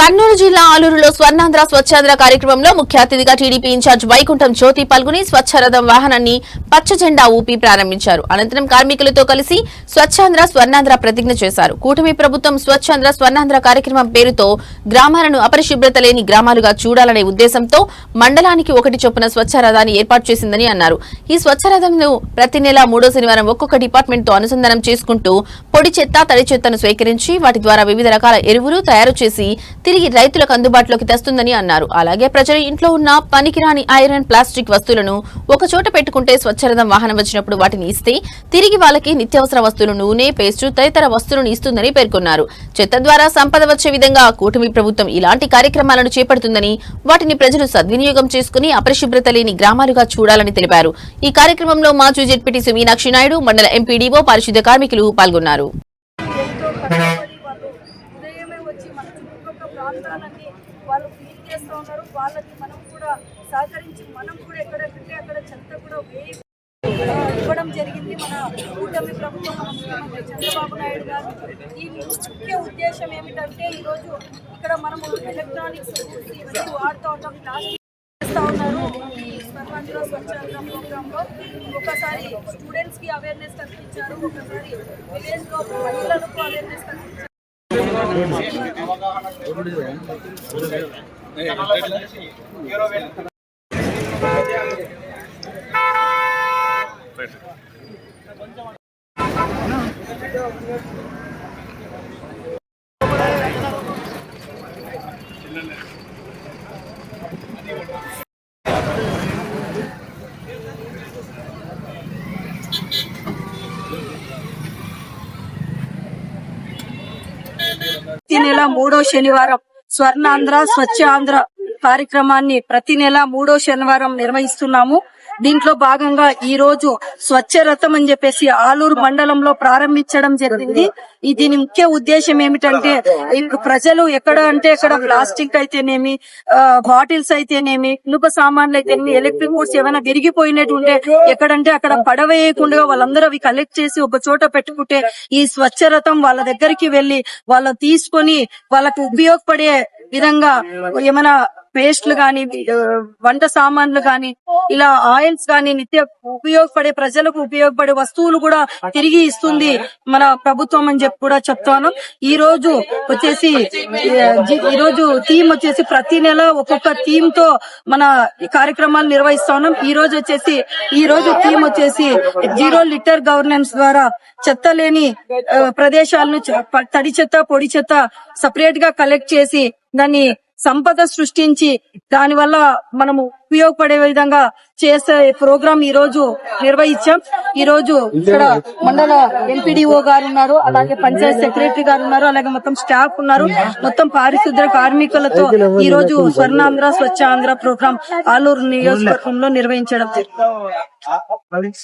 కర్నూలు జిల్లా ఆలూరులో స్వర్ణాంధ్ర స్వచ్ఛాంధ్ర కార్యక్రమంలో ముఖ్య అతిథిగా టీడీపీ ఇన్ఛార్జ్ వైకుంఠం జ్యోతి పాల్గొని స్వచ్ఛరథం వాహనాన్ని పచ్చ జెండా ఊపి ప్రారంభించారు. అనంతరం కార్మికులతో కలిసి స్వచ్ఛాంధ్ర స్వర్ణాంధ్ర ప్రతిజ్ఞ చేశారు. కూటమి ప్రభుత్వం స్వచ్ఛాంధ్ర స్వర్ణాంధ్ర కార్యక్రమం పేరుతో గ్రామాలను అపరిశుభ్రత లేని గ్రామాలుగా చూడాలనే ఉద్దేశంతో మండలానికి ఒకటి చొప్పున స్వచ్ఛరథాన్ని ఏర్పాటు చేసిందని అన్నారు. ఈ స్వచ్ఛరథంను ప్రతి నెల 3వ శనివారం ఒక్కొక్క డిపార్ట్మెంట్ తో అనుసంధానం చేసుకుంటూ పొడి చెత్త, తడి చెత్తను స్వీకరించి వాటి ద్వారా వివిధ రకాల ఎరువులు తయారు చేసి తిరిగి రైతులకు అందుబాటులోకి తెస్తుందని అన్నారు. అలాగే ప్రజలు ఇంట్లో ఉన్న పనికిరాని ఐరన్, ప్లాస్టిక్ వస్తువులను ఒక చోట పెట్టుకుంటే స్వచ్ఛరథం వాహనం వచ్చినప్పుడు వాటిని ఇస్తే తిరిగి వాళ్ళకి నిత్యావసర వస్తువులు, నూనె, పేస్టు తదితర వస్తువులను ఇస్తుందని పేర్కొన్నారు. చెత్త ద్వారా సంపద వచ్చే విధంగా కూటమి ప్రభుత్వం ఇలాంటి కార్యక్రమాలను చేపడుతుందని, వాటిని ప్రజలు సద్వినియోగం చేసుకుని అపరిశుభ్రత లేని గ్రామాలుగా చూడాలని తెలిపారు. ఈ కార్యక్రమంలో మాజీ జెడ్పీటీసీ మీనాక్షి నాయుడు, మండల ఎంపీడీఓ, పారిశుద్ధ్య కార్మికులు పాల్గొన్నారు. ప్రాంతాలన్నీ వాళ్ళు ఫీల్ చేస్తూ ఉన్నారు. వాళ్ళకి మనం కూడా సహకరించి మనం కూడా ఎక్కడంటే అక్కడ చెత్త కూడా ఇవ్వడం జరిగింది. మన కూటమి ప్రభుత్వం, మన ముఖ్యమంత్రి చంద్రబాబు నాయుడు గారు. ఈ ముఖ్య ఉద్దేశం ఏమిటంటే ఈరోజు ఇక్కడ మనము ఎలక్ట్రానిక్స్ ఇవన్నీ వాడుతూ ఉంటాం, ప్లాస్టిక్ చేస్తూ ఉన్నారు. ఈ స్వర్ణాంధ్ర స్వచ్ఛాంధ్ర ప్రోగ్రాంలో ఒకసారి స్టూడెంట్స్కి అవేర్నెస్ కల్పించారు, ఒకసారి విలేజ్లో మహిళలకు అవేర్నెస్ కల్పించారు. ప్రతి నెల 3వ శనివారం స్వర్ణాంధ్ర స్వచ్ఛాంధ్ర కార్యక్రమాన్ని ప్రతి నెల 3వ శనివారం నిర్వహిస్తున్నాము. దీంట్లో భాగంగా ఈ రోజు స్వచ్ఛ రథం అని చెప్పేసి ఆలూరు మండలంలో ప్రారంభించడం జరిగింది. దీని ముఖ్య ఉద్దేశం ఏమిటంటే ఇప్పుడు ప్రజలు ఎక్కడ అంటే ఎక్కడ ప్లాస్టిక్ అయితేనేమి, బాటిల్స్ అయితేనేమి, ఇనుప సామాన్లు అయితేనేమి, ఎలక్ట్రిక్ బోర్డ్స్ ఏమైనా విరిగిపోయినట్టు ఉంటే ఎక్కడంటే అక్కడ పడవేయకుండా వాళ్ళందరూ అవి కలెక్ట్ చేసి ఒక చోట పెట్టుకుంటే ఈ స్వచ్ఛ రథం వాళ్ళ దగ్గరికి వెళ్లి వాళ్ళని తీసుకొని వాళ్ళకు ఉపయోగపడే విధంగా ఏమైనా పేస్ట్లు గాని, వంట సామాన్లు గాని, ఇలా ఆయిల్స్ గాని, నిత్య ఉపయోగపడే ప్రజలకు ఉపయోగపడే వస్తువులు కూడా తిరిగి ఇస్తుంది మన ప్రభుత్వం అని చెప్పి కూడా చెప్తాను. ఈ రోజు థీమ్ వచ్చేసి ప్రతి నెల ఒక్కొక్క థీమ్ తో మన కార్యక్రమాలు నిర్వహిస్తా ఉన్నాం. ఈ రోజు థీమ్ వచ్చేసి 0 లిటర్ గవర్నెన్స్ ద్వారా చెత్త లేని ప్రదేశాలను తడి చెత్త, పొడి చెత్త సపరేట్ గా కలెక్ట్ చేసి దాన్ని సంపద సృష్టించి దాని వల్ల మనము ఉపయోగపడే విధంగా చేసే ప్రోగ్రాం ఈ రోజు నిర్వహించాం. ఈ రోజు ఇక్కడ మండల ఎంపీడీఓ గారు ఉన్నారు, అలాగే పంచాయత్ సెక్రటరీ గారు ఉన్నారు, అలాగే మొత్తం స్టాఫ్ ఉన్నారు. మొత్తం పారిశుద్ధ్య కార్మికులతో ఈ రోజు స్వర్ణాంధ్ర స్వచ్ఛాంధ్ర ప్రోగ్రాం ఆలూరు నియోజకవర్గంలో నిర్వహించడం జరిగింది.